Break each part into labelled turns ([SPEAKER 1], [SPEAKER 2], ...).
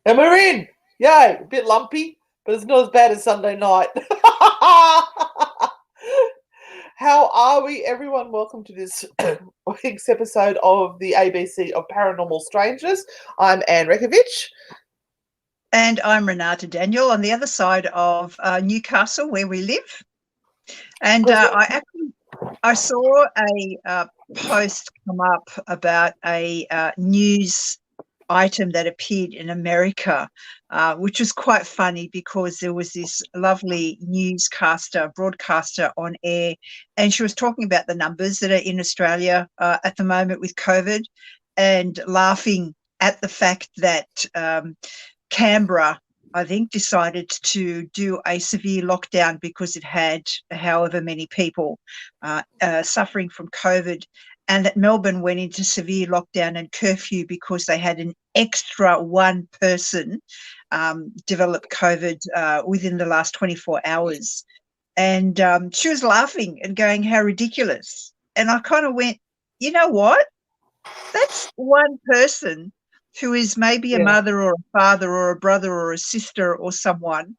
[SPEAKER 1] And we're in. Yay. A bit lumpy, but it's not as bad as Sunday night. How are we, everyone? Welcome to this week's episode of the ABC of Paranormal Strangeness. I'm Anne Rekovich.
[SPEAKER 2] And I'm Renata Daniel on the other side of Newcastle, where we live. And I saw a post come up about a news item that appeared in America, which was quite funny because there was this lovely broadcaster on air, and she was talking about the numbers that are in Australia at the moment with COVID, and laughing at the fact that Canberra, I think, decided to do a severe lockdown because it had however many people suffering from COVID, and that Melbourne went into severe lockdown and curfew because they had an extra one person develop COVID within the last 24 hours. And she was laughing and going, how ridiculous. And I kind of went, you know what? That's one person who is maybe a mother or a father or a brother or a sister or someone.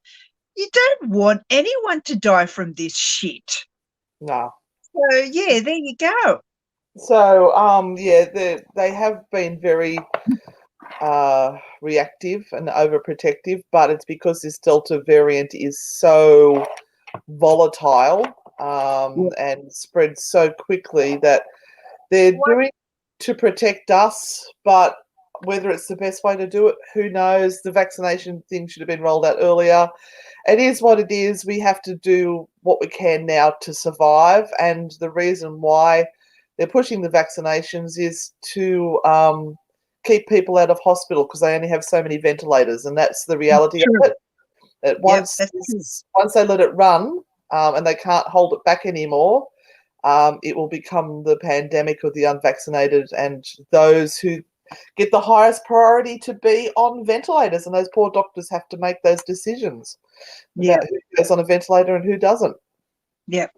[SPEAKER 2] You don't want anyone to die from this shit.
[SPEAKER 1] No.
[SPEAKER 2] So, yeah, there you go.
[SPEAKER 1] So, they have been very reactive and overprotective, but it's because this Delta variant is so volatile and spreads so quickly that they're doing to protect us, but whether it's the best way to do it, who knows? The vaccination thing should have been rolled out earlier. It is what it is. We have to do what we can now to survive, and the reason why they're pushing the vaccinations is to keep people out of hospital because they only have so many ventilators, and that's the reality of it. That once they let it run and they can't hold it back anymore, it will become the pandemic of the unvaccinated and those who get the highest priority to be on ventilators, and those poor doctors have to make those decisions about who goes on a ventilator and who doesn't.
[SPEAKER 2] Yep.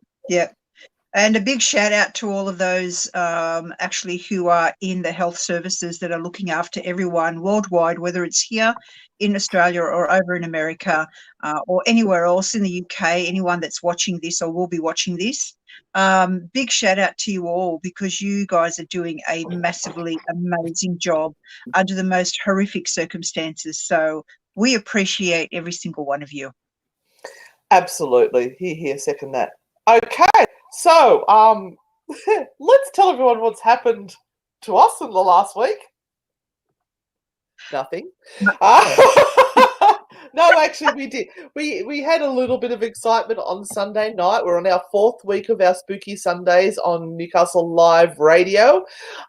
[SPEAKER 2] And a big shout out to all of those actually who are in the health services that are looking after everyone worldwide, whether it's here in Australia or over in America or anywhere else in the UK, anyone that's watching this or will be watching this. Big shout out to you all because you guys are doing a massively amazing job under the most horrific circumstances. So we appreciate every single one of you.
[SPEAKER 1] Absolutely. Here, second that. Okay. So, let's tell everyone what's happened to us in the last week. Nothing. No, actually, we did. We had a little bit of excitement on Sunday night. We're on our 4th week of our Spooky Sundays on Newcastle Live Radio,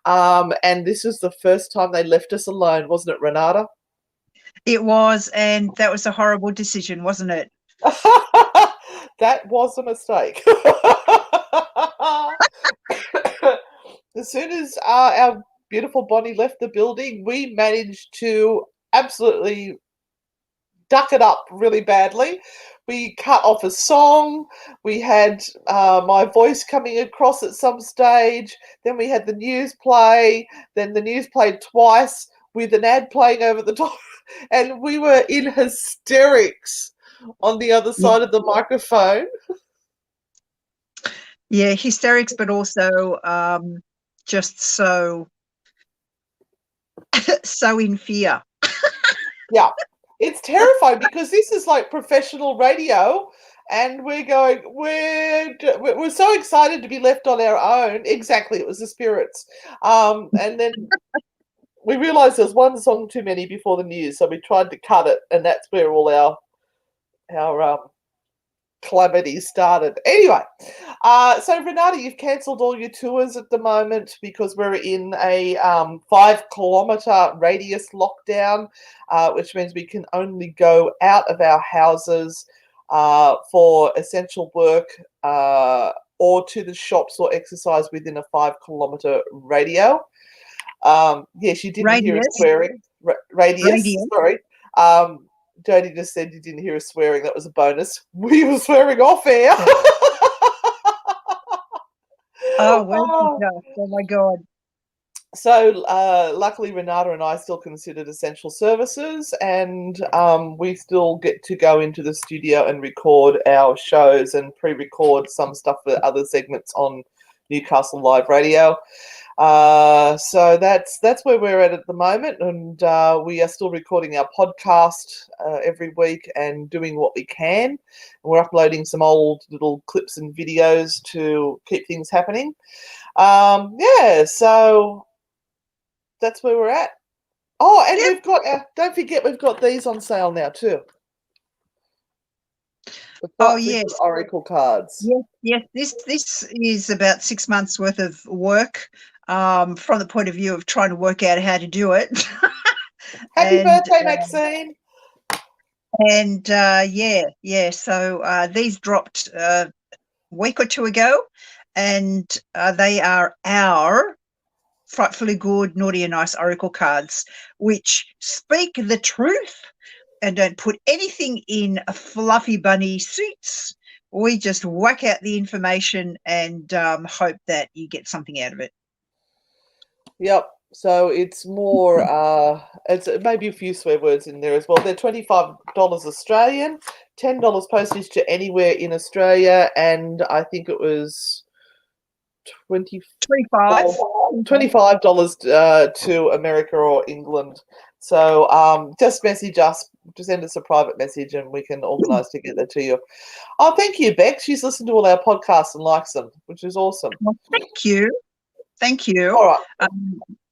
[SPEAKER 1] and this was the first time they left us alone, wasn't it, Renata?
[SPEAKER 2] It was, and that was a horrible decision, wasn't it?
[SPEAKER 1] That was a mistake. As soon as our beautiful Bonnie left the building, we managed to absolutely duck it up really badly. We cut off a song. We had my voice coming across at some stage. Then we had the news play. Then the news played twice with an ad playing over the top. And we were in hysterics on the other side of the microphone.
[SPEAKER 2] Yeah, hysterics, but also just so in fear.
[SPEAKER 1] Yeah, it's terrifying because this is like professional radio, and we're so excited to be left on our own. Exactly, it was the spirits, and then we realised there was one song too many before the news, so we tried to cut it, and that's where all our calamity started. Anyway, so Renata, you've cancelled all your tours at the moment because we're in a 5-kilometre radius lockdown, which means we can only go out of our houses for essential work or to the shops or exercise within a 5-kilometre radio. Yes, you didn't hear us swearing. Radius. Sorry. Jodie just said you didn't hear us swearing. That was a bonus. We were swearing off air.
[SPEAKER 2] Oh, well, oh my God.
[SPEAKER 1] So luckily, Renata and I still considered essential services, and we still get to go into the studio and record our shows and pre-record some stuff for other segments on Newcastle Live Radio. So that's where we're at the moment, and we are still recording our podcast every week and doing what we can. And we're uploading some old little clips and videos to keep things happening. So that's where we're at. Oh, and we've got don't forget, we've got these on sale now too.
[SPEAKER 2] Yes,
[SPEAKER 1] Oracle cards.
[SPEAKER 2] Yes. This is about 6 months worth of work from the point of view of trying to work out how to do it.
[SPEAKER 1] Happy birthday, Maxine!
[SPEAKER 2] And so these dropped a week or two ago, and they are our Frightfully Good, Naughty and Nice Oracle cards, which speak the truth and don't put anything in a fluffy bunny suits. We just whack out the information and hope that you get something out of it.
[SPEAKER 1] Yep. So it's more, it's maybe a few swear words in there as well. They're $25 Australian, $10 postage to anywhere in Australia, and I think it was $25 to America or England. So just message us, just send us a private message and we can organise to get that to you. Oh, thank you, Beck. She's listened to all our podcasts and likes them, which is awesome.
[SPEAKER 2] Well, thank you.
[SPEAKER 1] All right.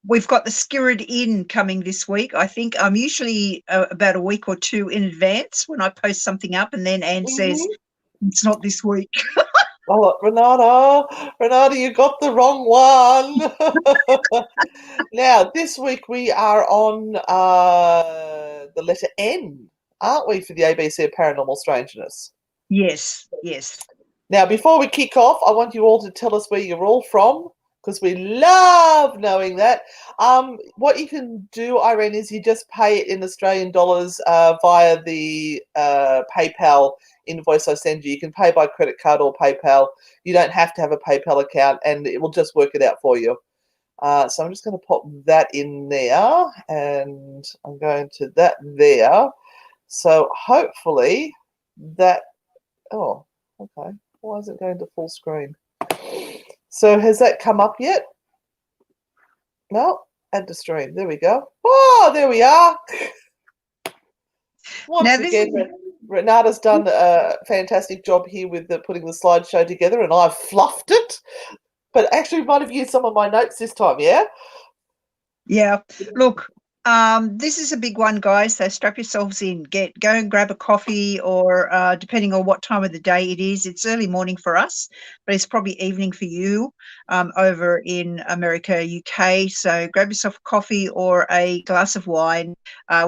[SPEAKER 2] We've got the Skirrid Inn coming this week. I think I'm usually about a week or two in advance when I post something up, and then Anne says, it's not this week.
[SPEAKER 1] Oh, Renata, you got the wrong one. Now, this week we are on the letter N, aren't we, for the ABC of Paranormal Strangeness?
[SPEAKER 2] Yes.
[SPEAKER 1] Now, before we kick off, I want you all to tell us where you're all from, because we love knowing that. What you can do, Irene, is you just pay it in Australian dollars via the PayPal invoice I send you. You can pay by credit card or PayPal. You don't have to have a PayPal account, and it will just work it out for you. So I'm just going to pop that in there, and I'm going to that there. So hopefully that... Oh, okay. Why is it going to full screen? So has that come up yet? No, add to stream. There we go. Oh, there we are. Once again, Renata's done a fantastic job here with putting the slideshow together, and I've fluffed it. But actually, might have used some of my notes this time, yeah?
[SPEAKER 2] Yeah. Look, this is a big one, guys, so strap yourselves in. Go and grab a coffee, or depending on what time of the day it is. It's early morning for us, but it's probably evening for you over in America, UK. So grab yourself a coffee or a glass of wine.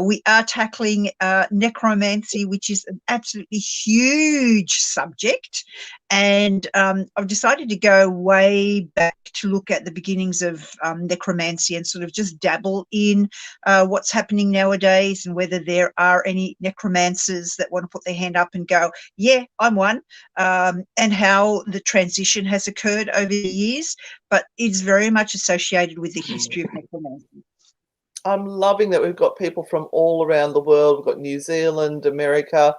[SPEAKER 2] We are tackling necromancy, which is an absolutely huge subject. And I've decided to go way back to look at the beginnings of necromancy and sort of just dabble in what's happening nowadays, and whether there are any necromancers that want to put their hand up and go, yeah, I'm one, and how the transition has occurred over the years. But it's very much associated with the history of necromancy.
[SPEAKER 1] I'm loving that we've got people from all around the world. We've got New Zealand, America,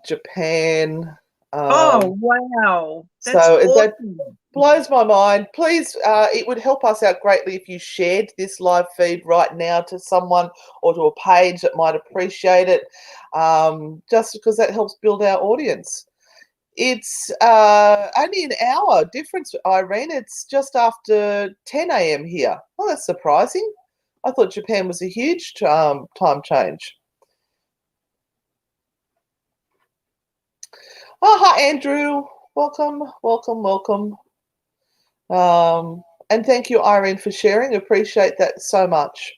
[SPEAKER 1] Japan.
[SPEAKER 2] Oh, wow.
[SPEAKER 1] That's awesome. That blows my mind. Please, it would help us out greatly if you shared this live feed right now to someone or to a page that might appreciate it, just because that helps build our audience. It's only an hour difference, Irene. It's just after 10 a.m. here. Oh, that's surprising. I thought Japan was a huge time change. Oh, hi, Andrew. Welcome. And thank you, Irene, for sharing. Appreciate that so much.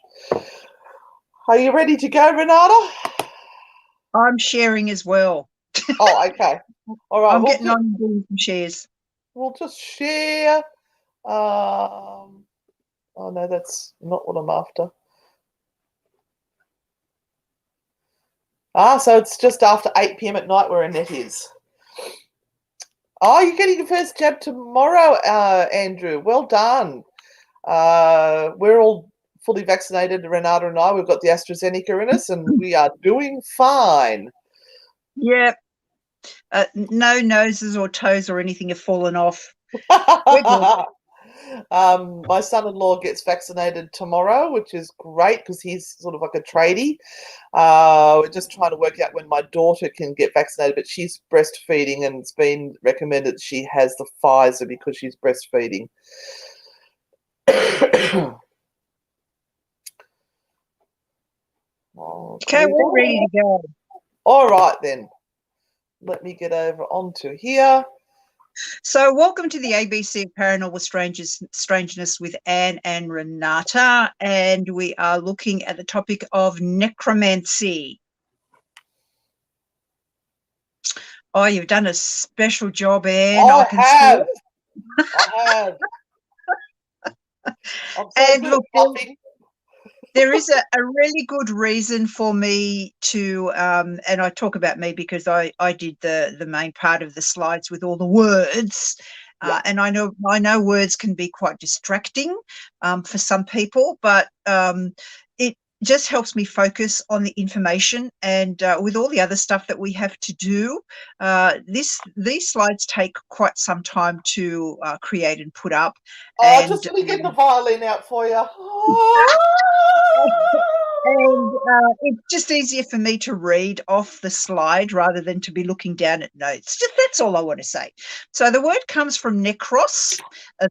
[SPEAKER 1] Are you ready to go, Renata?
[SPEAKER 2] I'm sharing as well.
[SPEAKER 1] Oh, okay. All right.
[SPEAKER 2] I'm getting on and doing some shares.
[SPEAKER 1] We'll just share. Oh, no, that's not what I'm after. So it's just after 8 p.m. at night where Annette is. Oh, you're getting your first jab tomorrow, Andrew. Well done. We're all fully vaccinated, Renata and I. We've got the AstraZeneca in us, and we are doing fine.
[SPEAKER 2] Yeah. No noses or toes or anything have fallen off. We're good.
[SPEAKER 1] My son-in-law gets vaccinated tomorrow, which is great because he's sort of like a tradie. We're just trying to work out when my daughter can get vaccinated, but she's breastfeeding and it's been recommended she has the Pfizer because she's breastfeeding.
[SPEAKER 2] Okay, we're ready to go.
[SPEAKER 1] All right, then. Let me get over onto here.
[SPEAKER 2] So welcome to the ABC of Paranormal Strangeness with Anne and Renata, and we are looking at the topic of necromancy. Oh, you've done a special job, Anne.
[SPEAKER 1] I have. I have. I'm so
[SPEAKER 2] and
[SPEAKER 1] good
[SPEAKER 2] look,
[SPEAKER 1] at bluffing.
[SPEAKER 2] there is a really good reason for me to, and I talk about me because I did the main part of the slides with all the words.
[SPEAKER 1] Yeah.
[SPEAKER 2] And I know words can be quite distracting for some people, but it just helps me focus on the information. And with all the other stuff that we have to do, these slides take quite some time to create and put up. And
[SPEAKER 1] just let me get the violin out for you.
[SPEAKER 2] And it's just easier for me to read off the slide rather than to be looking down at notes. Just that's all I want to say. So the word comes from necros,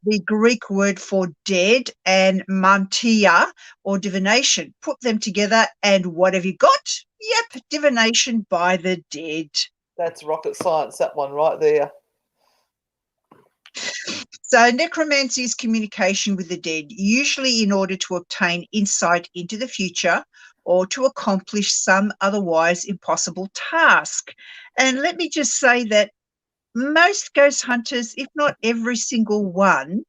[SPEAKER 2] the Greek word for dead, and mantia, or divination. Put them together and what have you got? Yep, divination by the dead.
[SPEAKER 1] That's rocket science, that one right there.
[SPEAKER 2] So necromancy is communication with the dead, usually in order to obtain insight into the future or to accomplish some otherwise impossible task. And let me just say that most ghost hunters, if not every single one,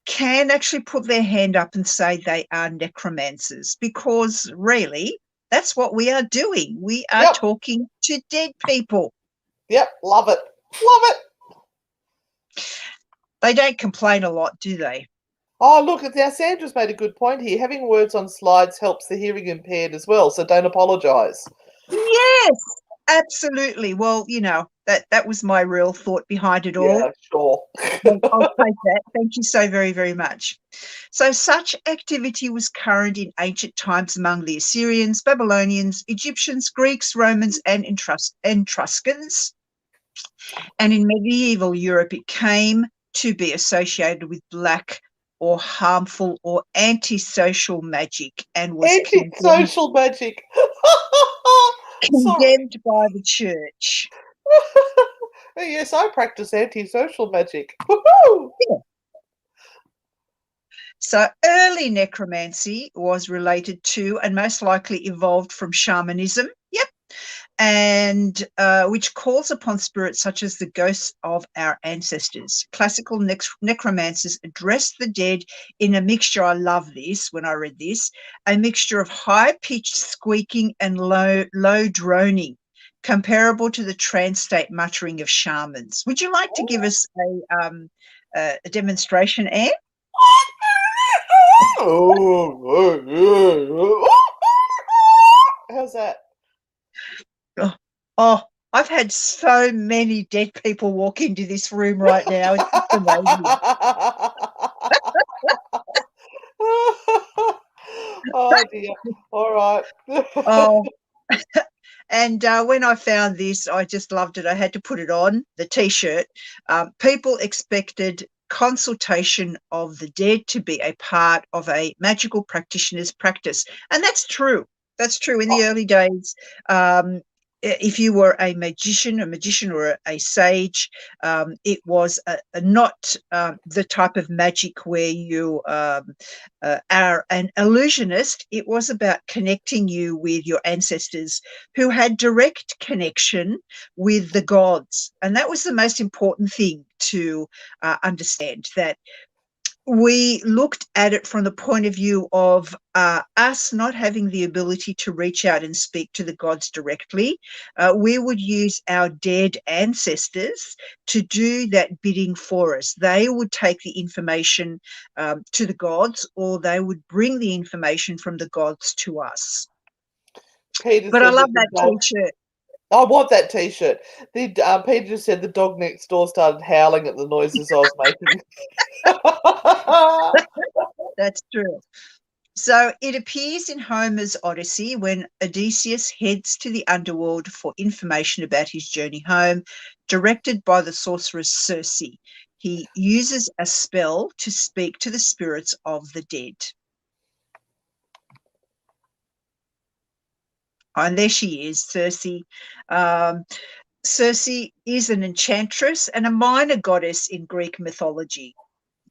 [SPEAKER 2] can actually put their hand up and say they are necromancers, because really, that's what we are doing. We are talking to dead people.
[SPEAKER 1] Yep, love it. Love it.
[SPEAKER 2] They don't complain a lot, do they?
[SPEAKER 1] Oh, look, now Sandra's made a good point here. Having words on slides helps the hearing impaired as well, so don't apologise.
[SPEAKER 2] Yes, absolutely. Well, you know, that was my real thought behind it all.
[SPEAKER 1] Yeah, sure.
[SPEAKER 2] I'll take that. Thank you so very, very much. So such activity was current in ancient times among the Assyrians, Babylonians, Egyptians, Greeks, Romans, and Etruscans. And in medieval Europe, it came to be associated with black or harmful or antisocial magic and was
[SPEAKER 1] antisocial magic.
[SPEAKER 2] condemned by the church.
[SPEAKER 1] Yes, I practice antisocial magic. Woohoo!
[SPEAKER 2] Yeah. So early necromancy was related to and most likely evolved from shamanism. Yep. And which calls upon spirits such as the ghosts of our ancestors. Classical necromancers addressed the dead in a mixture, I love this when I read this, a mixture of high-pitched squeaking and low droning, comparable to the trance state muttering of shamans. Would you like to give us a demonstration, Anne?
[SPEAKER 1] How's that?
[SPEAKER 2] Oh, I've had so many dead people walk into this room right now. It's just amazing.
[SPEAKER 1] Oh dear. All right.
[SPEAKER 2] Oh, and when I found this, I just loved it. I had to put it on the T-shirt. People expected consultation of the dead to be a part of a magical practitioner's practice, and that's true. That's true. In the early days, if you were a magician or a sage, it was not the type of magic where you are an illusionist. It was about connecting you with your ancestors who had direct connection with the gods. And that was the most important thing to understand, that we looked at it from the point of view of us not having the ability to reach out and speak to the gods directly. We would use our dead ancestors to do that bidding for us. They would take the information to the gods, or they would bring the information from the gods to us.
[SPEAKER 1] Peter
[SPEAKER 2] But I
[SPEAKER 1] said
[SPEAKER 2] love
[SPEAKER 1] that the
[SPEAKER 2] that
[SPEAKER 1] dog.
[SPEAKER 2] T-shirt.
[SPEAKER 1] I want that T-shirt. Peter just said the dog next door started howling at the noises I was making.
[SPEAKER 2] That's true. So it appears in Homer's Odyssey when Odysseus heads to the underworld for information about his journey home, directed by the sorceress Circe. He uses a spell to speak to the spirits of the dead. And there she is, Circe. Circe is an enchantress and a minor goddess in Greek mythology.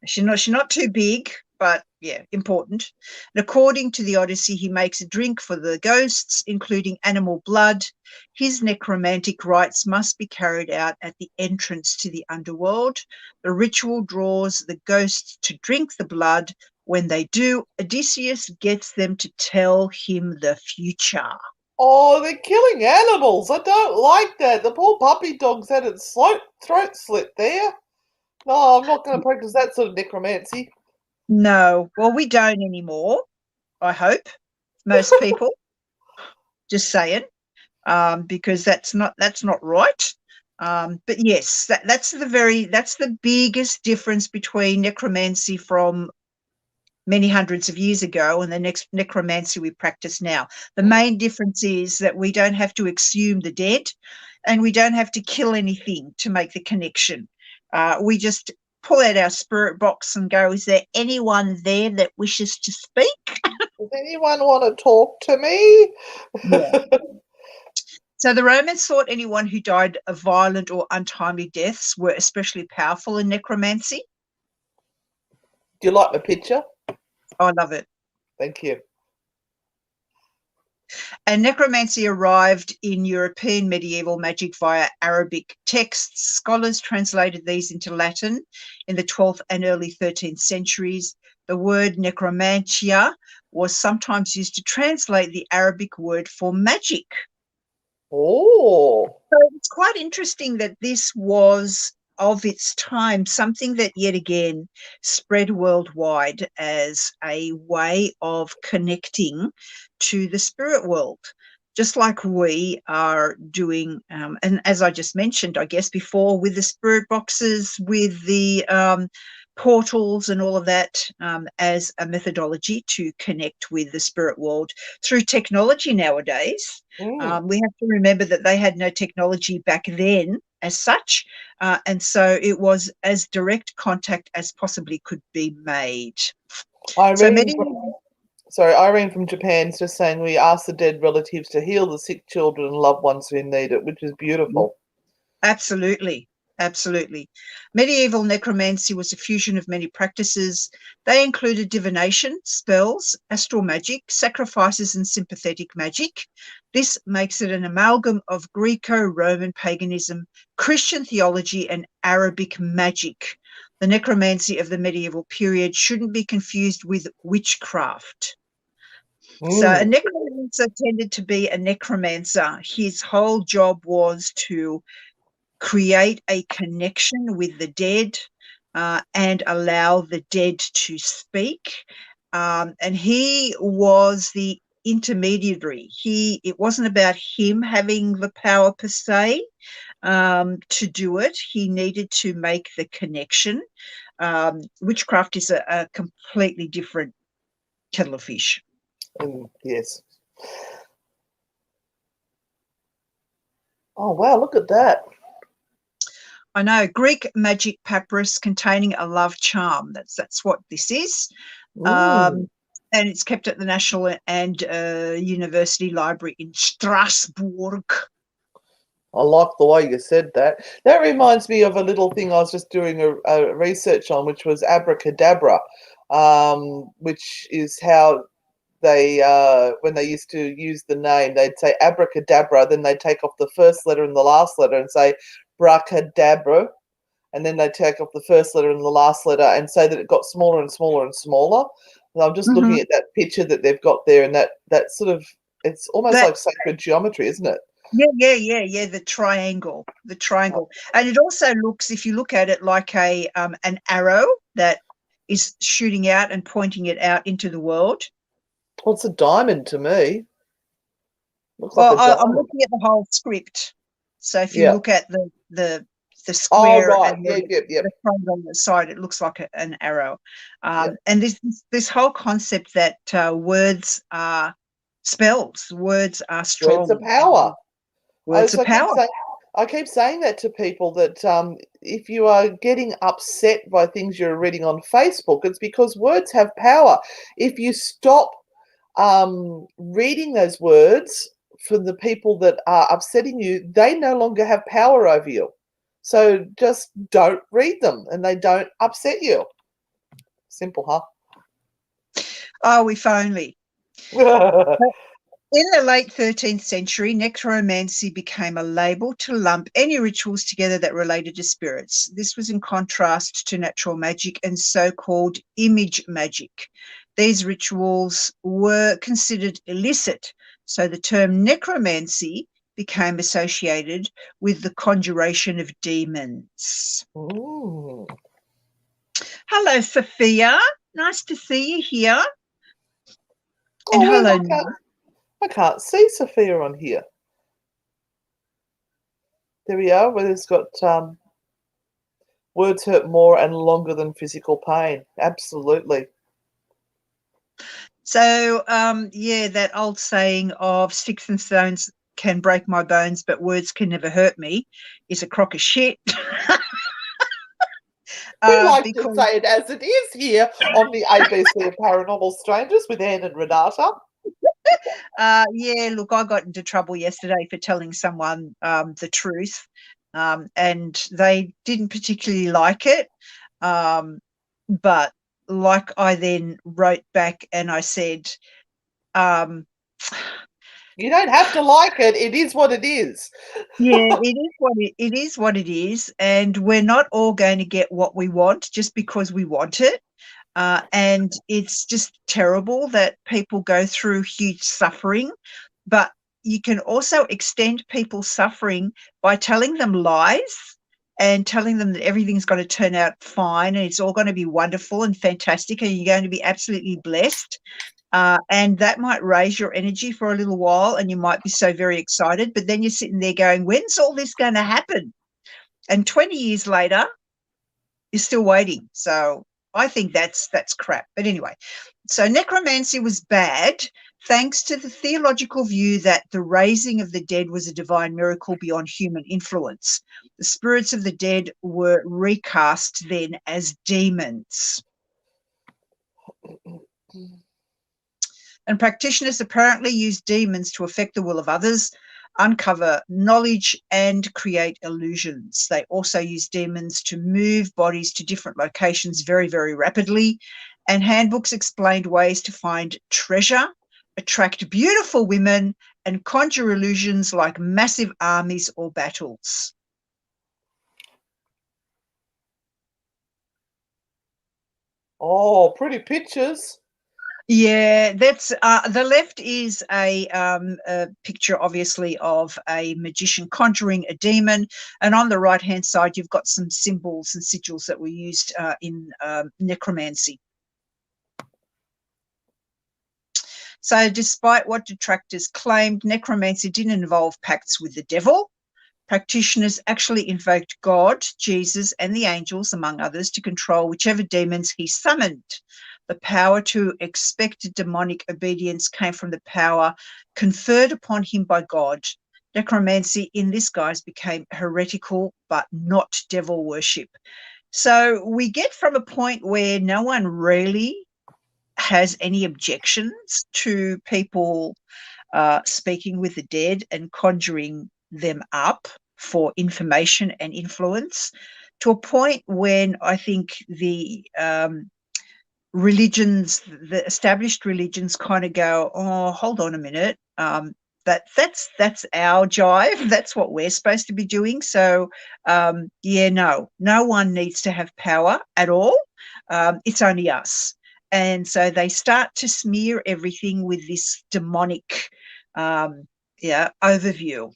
[SPEAKER 2] She's not too big, but yeah, important. And according to the Odyssey, he makes a drink for the ghosts, including animal blood. His necromantic rites must be carried out at the entrance to the underworld. The ritual draws the ghosts to drink the blood. When they do, Odysseus gets them to tell him the future.
[SPEAKER 1] Oh, they're killing animals. I don't like that. The poor puppy dog's had its throat slit there. No, I'm not going to practice that sort of necromancy.
[SPEAKER 2] No, well, we don't anymore, I hope. Most people. Just saying. Because that's not right. But yes, that's the biggest difference between necromancy from many hundreds of years ago and the next necromancy we practice now. The main difference is that we don't have to exhume the dead, and we don't have to kill anything to make the connection. We just pull out our spirit box and go, is there anyone there that wishes to speak?
[SPEAKER 1] Does anyone want to talk to me?
[SPEAKER 2] Yeah. So the Romans thought anyone who died of violent or untimely deaths were especially powerful in necromancy.
[SPEAKER 1] Do you like my picture?
[SPEAKER 2] I love it.
[SPEAKER 1] Thank you.
[SPEAKER 2] And necromancy arrived in European medieval magic via Arabic texts. Scholars translated these into Latin in the 12th and early 13th centuries. The word necromantia was sometimes used to translate the Arabic word for magic.
[SPEAKER 1] Oh.
[SPEAKER 2] So it's quite interesting that this was of its time something that yet again spread worldwide as a way of connecting to the spirit world, just like we are doing, and as I just mentioned, I guess before, with the spirit boxes, with the portals and all of that, as a methodology to connect with the spirit world through technology nowadays. We have to remember that they had no technology back then as such, and so it was as direct contact as possibly could be made.
[SPEAKER 1] Irene from Japan's just saying we ask the dead relatives to heal the sick children and loved ones who need it, which is beautiful.
[SPEAKER 2] Absolutely. Absolutely. Medieval necromancy was a fusion of many practices. They included divination, spells, astral magic, sacrifices, and sympathetic magic. This makes it an amalgam of Greco-Roman paganism, Christian theology, and Arabic magic. The necromancy of the medieval period shouldn't be confused with witchcraft. So a necromancer tended to be a necromancer. His whole job was to create a connection with the dead and allow the dead to speak. And he was the intermediary. It wasn't about him having the power per se to do it. He needed to make the connection. Witchcraft is a completely different kettle of fish.
[SPEAKER 1] Yes. Oh, wow, look at that.
[SPEAKER 2] I know. Greek magic papyrus containing a love charm. That's what this is. And it's kept at the National and University Library in Strasbourg.
[SPEAKER 1] I like the way you said that. That reminds me of a little thing I was just doing a research on, which was abracadabra, which is how they, when they used to use the name, they'd say abracadabra, then they'd take off the first letter and the last letter and say bracadabra, and then they take off the first letter and the last letter and say that it got smaller and smaller and smaller. And I'm just looking at that picture that they've got there, and that sort of, it's almost like sacred geometry, isn't it?
[SPEAKER 2] Yeah. The triangle, and it also looks, if you look at it, like a an arrow that is shooting out and pointing it out into the world.
[SPEAKER 1] Well, it's a diamond to me.
[SPEAKER 2] Looks like a diamond. I'm looking at the whole script. So if you look at the square and the front on the side, it looks like an arrow. And this whole concept that words are spells, words are strong.
[SPEAKER 1] Words are power.
[SPEAKER 2] Words are power.
[SPEAKER 1] I keep saying that to people, that if you are getting upset by things you're reading on Facebook, it's because words have power. If you stop reading those words for the people that are upsetting you, they no longer have power over you. So just don't read them, and they don't upset you. Simple, huh?
[SPEAKER 2] Oh, if only. In the late 13th century, necromancy became a label to lump any rituals together that related to spirits. This was in contrast to natural magic and so-called image magic. These rituals were considered illicit, so the term necromancy became associated with the conjuration of demons.
[SPEAKER 1] Ooh.
[SPEAKER 2] Hello, Sophia. Nice to see you here. And hello,
[SPEAKER 1] I can't see Sophia on here. There we are, where it's got words hurt more and longer than physical pain. Absolutely.
[SPEAKER 2] So, that old saying of sticks and stones can break my bones, but words can never hurt me is a crock of shit.
[SPEAKER 1] We like to say it as it is here on the ABC of Paranormal Strangeness with Anne and Renata.
[SPEAKER 2] Look, I got into trouble yesterday for telling someone the truth, and they didn't particularly like it. But like, I then wrote back and I said,
[SPEAKER 1] you don't have to like it. It is what it is.
[SPEAKER 2] Yeah, it is what it is, and we're not all going to get what we want just because we want it. And it's just terrible that people go through huge suffering, but you can also extend people's suffering by telling them lies and telling them that everything's going to turn out fine and it's all going to be wonderful and fantastic and you're going to be absolutely blessed. And that might raise your energy for a little while and you might be so very excited, but then you're sitting there going, when's all this going to happen? And 20 years later, you're still waiting. So I think that's crap. But anyway, so necromancy was bad thanks to the theological view that the raising of the dead was a divine miracle beyond human influence. The spirits of the dead were recast then as demons. And practitioners apparently use demons to affect the will of others, uncover knowledge, and create illusions. They also use demons to move bodies to different locations very, very rapidly. And handbooks explained ways to find treasure, attract beautiful women, and conjure illusions like massive armies or battles.
[SPEAKER 1] Oh, pretty pictures.
[SPEAKER 2] Yeah, that's the left is a picture, obviously, of a magician conjuring a demon, and on the right-hand side, you've got some symbols and sigils that were used in necromancy. So, despite what detractors claimed, necromancy didn't involve pacts with the devil. Practitioners actually invoked God, Jesus, and the angels, among others, to control whichever demons he summoned. The power to expect demonic obedience came from the power conferred upon him by God. Necromancy in this guise became heretical, but not devil worship. So we get from a point where no one really has any objections to people speaking with the dead and conjuring them up for information and influence, to a point when I think the religions, the established religions, kind of go, oh, hold on a minute. that's our jive. That's what we're supposed to be doing. So no one needs to have power at all. It's only us. And so they start to smear everything with this demonic overview.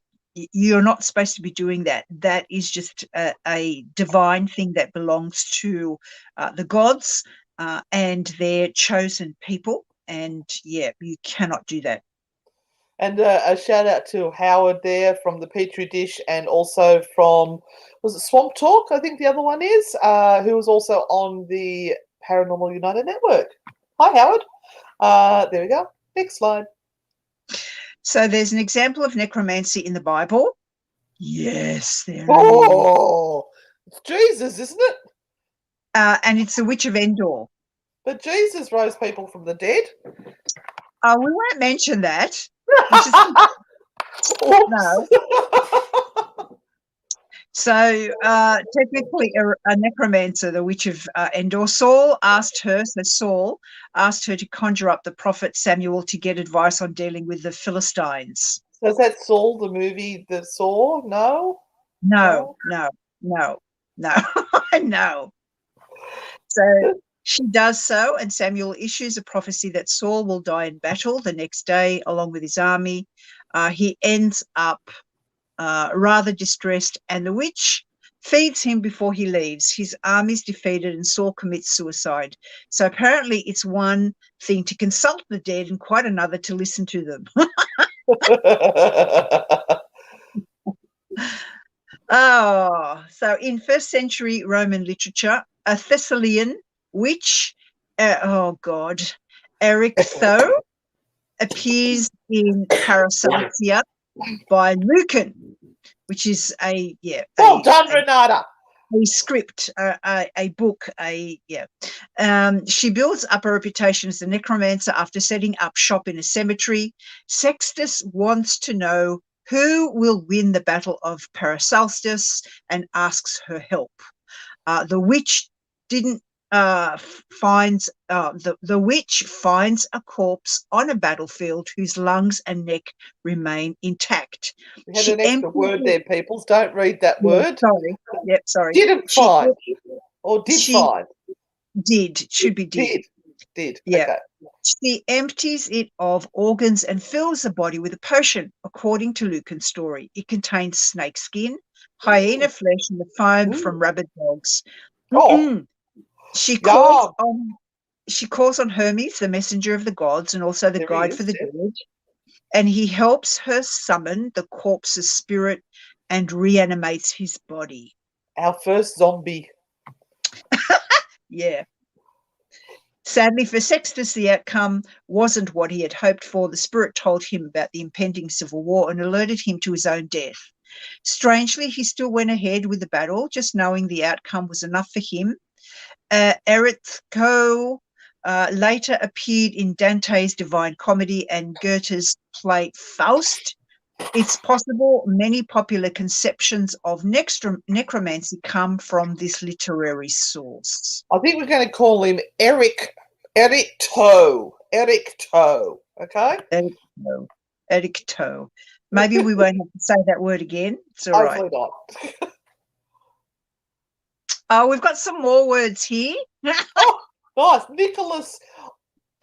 [SPEAKER 2] You're not supposed to be doing that. That is just a divine thing that belongs to the gods and their chosen people. And you cannot do that.
[SPEAKER 1] And a shout out to Howard there from the Petri Dish, and also from, was it Swamp Talk? I think the other one is, who was also on the Paranormal United Network. Hi, Howard. There we go. Next slide.
[SPEAKER 2] So there's an example of necromancy in the Bible. Yes, there is.
[SPEAKER 1] Oh, it's Jesus, isn't it?
[SPEAKER 2] And it's the Witch of Endor.
[SPEAKER 1] But Jesus rose people from the dead.
[SPEAKER 2] We won't mention that. No. So technically a necromancer, the Witch of Endor. Saul asked her to conjure up the prophet Samuel to get advice on dealing with the Philistines.
[SPEAKER 1] So is that Saul, the movie that Saw? No?
[SPEAKER 2] No. I know. So she does so, and Samuel issues a prophecy that Saul will die in battle the next day along with his army. He ends up rather distressed, and the witch feeds him before he leaves. His army's defeated and Saul commits suicide. So apparently it's one thing to consult the dead and quite another to listen to them. So in first century Roman literature, a Thessalian witch, Eryctho, appears in Paracelsia by Lucan, which is
[SPEAKER 1] well done, Renata.
[SPEAKER 2] A script, a book, she builds up a reputation as a necromancer after setting up shop in a cemetery. Sextus wants to know who will win the Battle of Paracelsus and asks her help. The witch finds a corpse on a battlefield whose lungs and neck remain intact.
[SPEAKER 1] We had an extra word there, peoples. Don't read that word.
[SPEAKER 2] Sorry.
[SPEAKER 1] Didn't find. Or did find.
[SPEAKER 2] Did. Should be did.
[SPEAKER 1] Did.
[SPEAKER 2] Yeah.
[SPEAKER 1] Okay.
[SPEAKER 2] She empties it of organs and fills the body with a potion, according to Lucan's story. It contains snake skin, hyena flesh, and the foam from rabid dogs. She calls on Hermes, the messenger of the gods, and also the guide for the dead, and he helps her summon the corpse's spirit and reanimates his body.
[SPEAKER 1] Our first zombie.
[SPEAKER 2] Yeah. Sadly for Sextus, the outcome wasn't what he had hoped for. The spirit told him about the impending civil war and alerted him to his own death. Strangely, he still went ahead with the battle, just knowing the outcome was enough for him. Eryctho later appeared in Dante's Divine Comedy and Goethe's play Faust. It's possible many popular conceptions of necromancy come from this literary source.
[SPEAKER 1] I think we're going to call him Eryctho. Okay?
[SPEAKER 2] Eryctho. Maybe we won't have to say that word again. It's all right.
[SPEAKER 1] Hopefully
[SPEAKER 2] not. We've got some more words here.
[SPEAKER 1] Oh, nice. Nicholas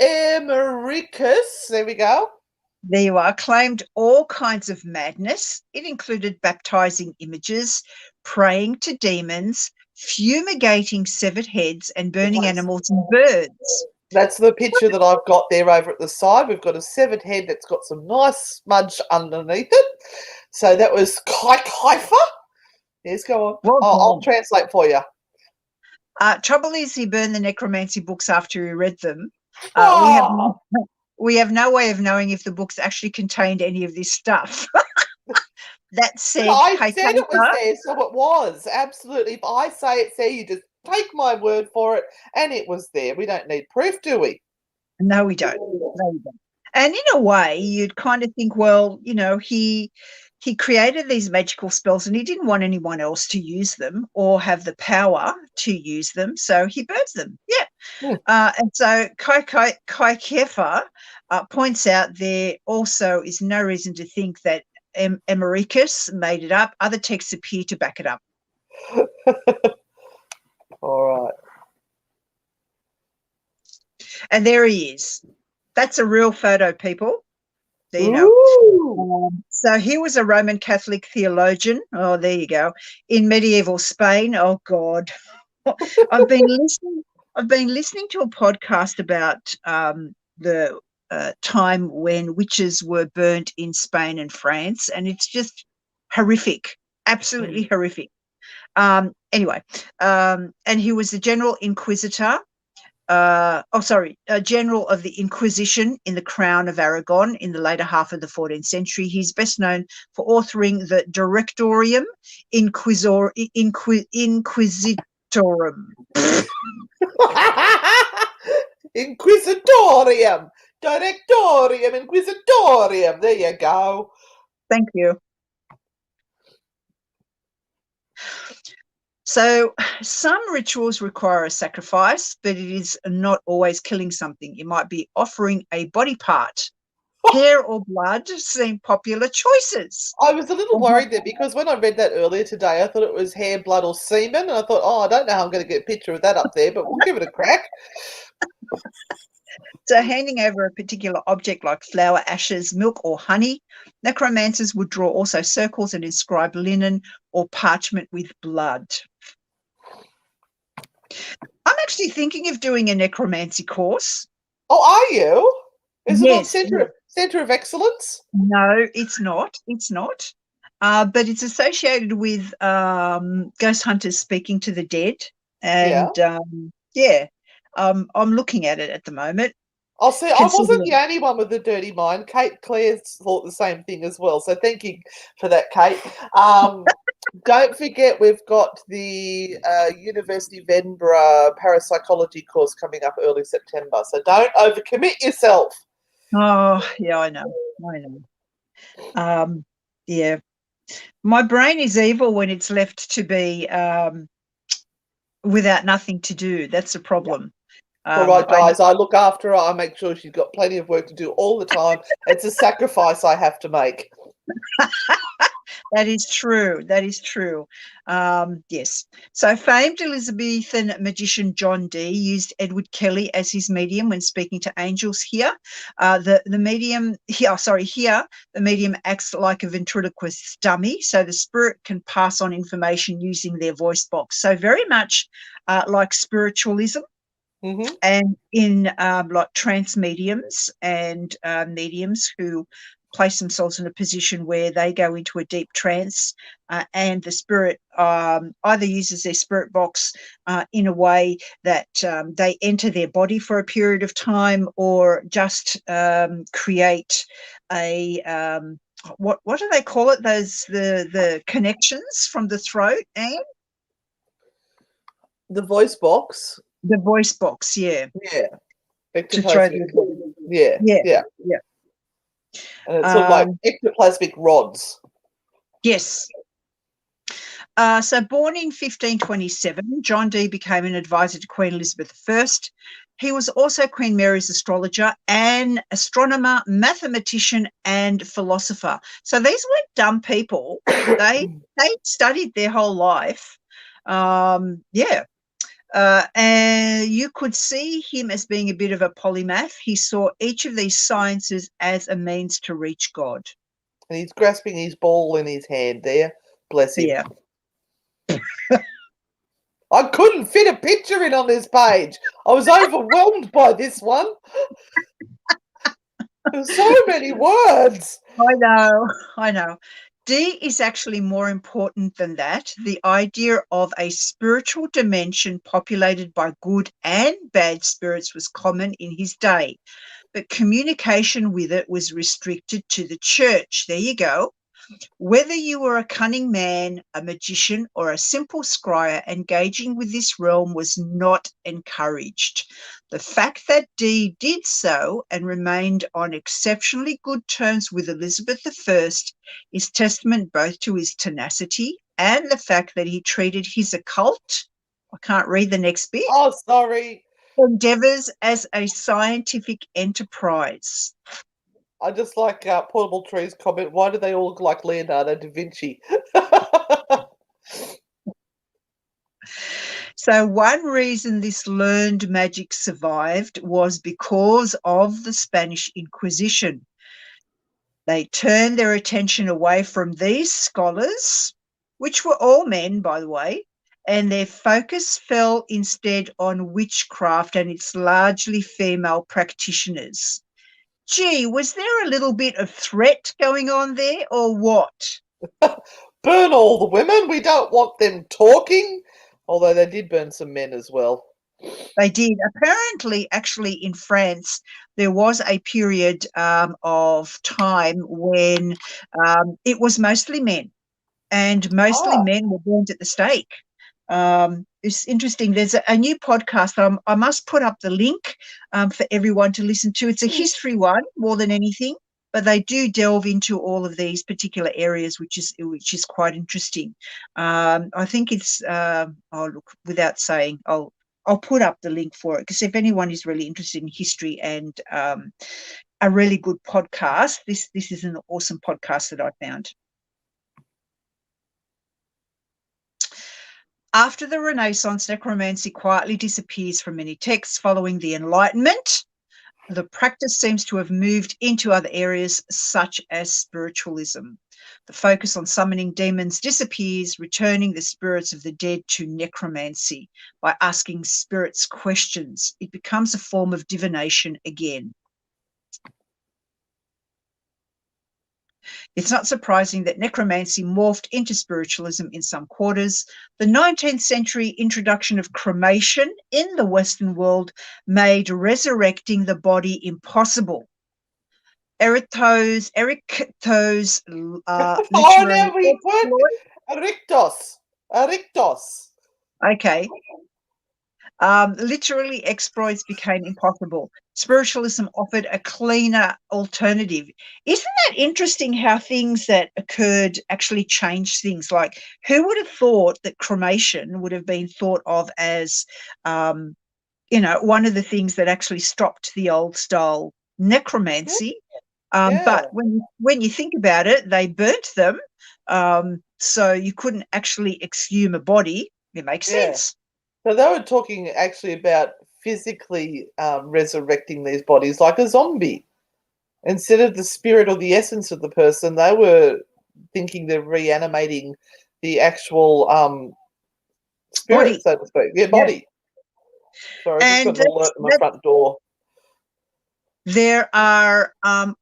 [SPEAKER 1] Emericus. There we go.
[SPEAKER 2] There you are. Claimed all kinds of madness. It included baptizing images, praying to demons, fumigating severed heads, and burning animals and birds.
[SPEAKER 1] That's the picture that I've got there over at the side. We've got a severed head that's got some nice smudge underneath it. So that was Kaifa. Yes, go on.
[SPEAKER 2] Well,
[SPEAKER 1] I'll translate for you.
[SPEAKER 2] Trouble is, he burned the necromancy books after he read them. We have no way of knowing if the books actually contained any of this stuff. That said,
[SPEAKER 1] I said it was there, so it was. Absolutely. If I say it's there, you just take my word for it, and it was there. We don't need proof, do we?
[SPEAKER 2] No, we don't. And in a way, you'd kind of think, well, he created these magical spells and he didn't want anyone else to use them or have the power to use them, so he burns them. Yeah. And so Kai Kefa points out there also is no reason to think that Emericus made it up. Other texts appear to back it up.
[SPEAKER 1] All right.
[SPEAKER 2] And there he is. That's a real photo, people. There you
[SPEAKER 1] know.
[SPEAKER 2] So he was a Roman Catholic theologian. Oh, there you go. In medieval Spain. Oh, God. I've been listening to a podcast about the time when witches were burnt in Spain and France, and it's just horrific, absolutely horrific. Anyway, and he was the General Inquisitor. General of the Inquisition in the Crown of Aragon in the later half of the 14th century. He's best known for authoring the Directorium Inquisitorum.
[SPEAKER 1] Inquisitorium, Directorium, Inquisitorium. There you go.
[SPEAKER 2] Thank you. So some rituals require a sacrifice, but it is not always killing something. You might be offering a body part. Hair or blood seem popular choices.
[SPEAKER 1] I was a little worried there because when I read that earlier today, I thought it was hair, blood, or semen. And I thought, I don't know how I'm going to get a picture of that up there, but we'll give it a crack.
[SPEAKER 2] So handing over a particular object like flour, ashes, milk, or honey, necromancers would draw also circles and inscribe linen or parchment with blood. I'm actually thinking of doing a necromancy course.
[SPEAKER 1] Oh, are you? Is it on Centre of Excellence?
[SPEAKER 2] No, it's not. It's not. But it's associated with ghost hunters speaking to the dead. And I'm looking at it at the moment.
[SPEAKER 1] I'll see. I wasn't the only one with the dirty mind. Kate Clare thought the same thing as well. So thank you for that, Kate. Don't forget, we've got the University of Edinburgh parapsychology course coming up early September. So don't overcommit yourself.
[SPEAKER 2] Oh, yeah, I know. Yeah. My brain is evil when it's left to be without nothing to do. That's the problem.
[SPEAKER 1] All right, guys, I look after her. I make sure she's got plenty of work to do all the time. It's a sacrifice I have to make.
[SPEAKER 2] That is true. That is true. Yes. So famed Elizabethan magician John Dee used Edward Kelly as his medium when speaking to angels. Here, the medium acts like a ventriloquist dummy, so the spirit can pass on information using their voice box. So very much like spiritualism.
[SPEAKER 1] Mm-hmm.
[SPEAKER 2] And in like trance mediums and mediums who place themselves in a position where they go into a deep trance and the spirit either uses their spirit box in a way that they enter their body for a period of time, or just create a what do they call it? Those the connections from the throat, and
[SPEAKER 1] the voice box.
[SPEAKER 2] The voice box, yeah.
[SPEAKER 1] Yeah.
[SPEAKER 2] To throw
[SPEAKER 1] yeah. And it's sort of like ectoplasmic rods.
[SPEAKER 2] Yes. So born in 1527, John Dee became an advisor to Queen Elizabeth I. He was also Queen Mary's astrologer, an astronomer, mathematician, and philosopher. So these weren't dumb people. They studied their whole life. And you could see him as being a bit of a polymath. He saw each of these sciences as a means to reach God.
[SPEAKER 1] And he's grasping his ball in his hand there. Bless him.
[SPEAKER 2] Yeah.
[SPEAKER 1] I couldn't fit a picture in on this page. I was overwhelmed by this one. There's so many words.
[SPEAKER 2] I know. D is actually more important than that. The idea of a spiritual dimension populated by good and bad spirits was common in his day, but communication with it was restricted to the church. There you go. Whether you were a cunning man, a magician, or a simple scryer, engaging with this realm was not encouraged. The fact that Dee did so and remained on exceptionally good terms with Elizabeth I is testament both to his tenacity and the fact that he treated his occult, I can't read the next bit.
[SPEAKER 1] Oh, sorry.
[SPEAKER 2] endeavours as a scientific enterprise.
[SPEAKER 1] I just like Portable Trees comment, why do they all look like Leonardo da Vinci?
[SPEAKER 2] So one reason this learned magic survived was because of the Spanish Inquisition. They turned their attention away from these scholars, which were all men, by the way, and their focus fell instead on witchcraft and its largely female practitioners. Gee, was there a little bit of threat going on there or what?
[SPEAKER 1] Burn all the women. We don't want them talking. Although they did burn some men as well.
[SPEAKER 2] They did. Apparently, actually, in France, there was a period of time when it was mostly men, and mostly men were burned at the stake. It's interesting. There's a new podcast. I must put up the link for everyone to listen to. It's a history one more than anything, but they do delve into all of these particular areas, which is quite interesting. I think it's. Look, without saying, I'll put up the link for it, because if anyone is really interested in history and a really good podcast, this is an awesome podcast that I found. After the Renaissance, necromancy quietly disappears from many texts following the Enlightenment. The practice seems to have moved into other areas, such as spiritualism. The focus on summoning demons disappears, returning the spirits of the dead to necromancy by asking spirits questions. It becomes a form of divination again. It's not surprising that necromancy morphed into spiritualism in some quarters. The 19th century introduction of cremation in the Western world made resurrecting the body impossible. Erectos, literally
[SPEAKER 1] Erictos.
[SPEAKER 2] Okay. Literally, exploits became impossible. Spiritualism offered a cleaner alternative. Isn't that interesting how things that occurred actually changed things? Like, who would have thought that cremation would have been thought of as, one of the things that actually stopped the old style necromancy? But when you think about it, they burnt them, so you couldn't actually exhume a body. It makes sense.
[SPEAKER 1] So they were talking actually about physically resurrecting these bodies like a zombie. Instead of the spirit or the essence of the person, they were thinking they're reanimating the actual spirit,
[SPEAKER 2] Body.
[SPEAKER 1] so to speak. Yeah, body. Sorry, I just got an alert at my front door.
[SPEAKER 2] There are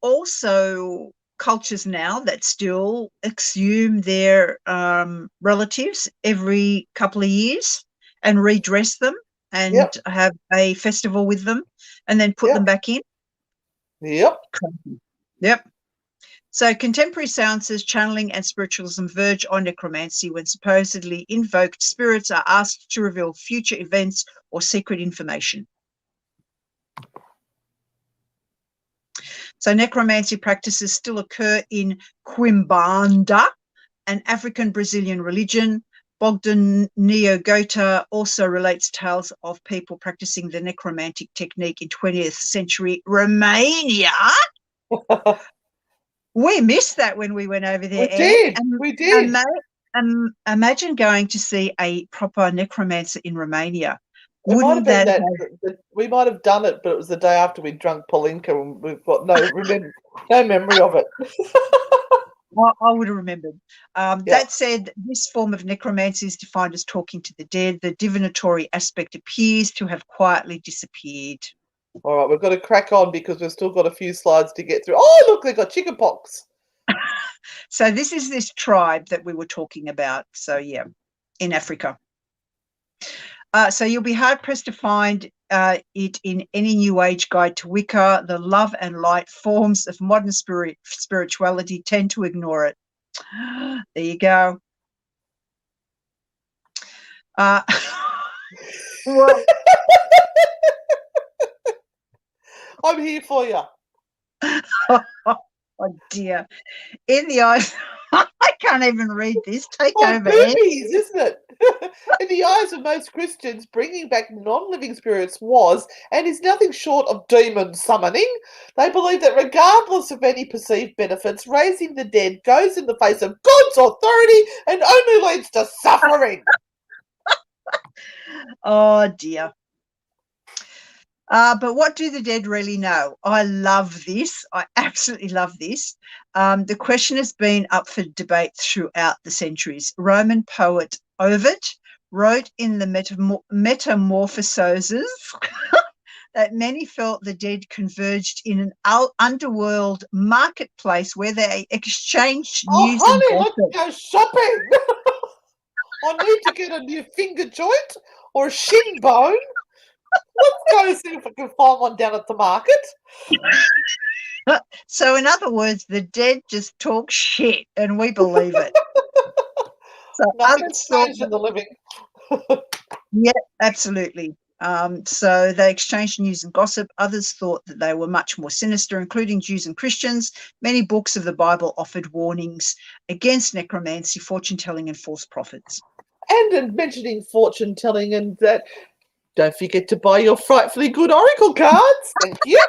[SPEAKER 2] also cultures now that still exhume their relatives every couple of years and redress them and have a festival with them and then put them back in. Yep. So contemporary seances, channeling and spiritualism verge on necromancy when supposedly invoked spirits are asked to reveal future events or secret information. So necromancy practices still occur in Quimbanda, an African Brazilian religion. Bogdan Neogota also relates tales of people practicing the necromantic technique in 20th century Romania. We missed that when we went over there.
[SPEAKER 1] We did.
[SPEAKER 2] Imagine going to see a proper necromancer in Romania.
[SPEAKER 1] We might have done it, but it was the day after we drunk Polinka, and we've got no memory of it.
[SPEAKER 2] I would have remembered. That said, this form of necromancy is defined as talking to the dead. The divinatory aspect appears to have quietly disappeared.
[SPEAKER 1] All right, we've got to crack on because we've still got a few slides to get through. Oh, look, they've got chickenpox.
[SPEAKER 2] So this is this tribe that we were talking about. So, yeah, in Africa. So you'll be hard-pressed to find it in any New Age guide to Wicca. The love and light forms of modern spirituality tend to ignore it. There you go. Well,
[SPEAKER 1] I'm here for you.
[SPEAKER 2] Oh dear. In the eyes, I can't even read this. Take over.
[SPEAKER 1] Boobies, isn't it? In the eyes of most Christians, bringing back non-living spirits was and is nothing short of demon summoning. They believe that regardless of any perceived benefits, raising the dead goes in the face of God's authority and only leads to suffering.
[SPEAKER 2] Oh, dear. But what do the dead really know? I love this. I absolutely love this. The question has been up for debate throughout the centuries. Roman poet Ovid wrote in the Metamorphoses that many felt the dead converged in an underworld marketplace where they exchanged news and
[SPEAKER 1] Honey,
[SPEAKER 2] gossip.
[SPEAKER 1] let's go shopping. I need to get a new finger joint or a shin bone. Let's go see if I can find one down at the market.
[SPEAKER 2] So, in other words, the dead just talk shit and we believe it. So
[SPEAKER 1] Nothing's changed in the living.
[SPEAKER 2] Yeah, absolutely. So they exchanged news and gossip. Others thought that they were much more sinister, including Jews and Christians. Many books of the Bible offered warnings against necromancy, fortune-telling, and false prophets.
[SPEAKER 1] And in mentioning fortune telling and that, don't forget to buy your frightfully good oracle cards. Thank you.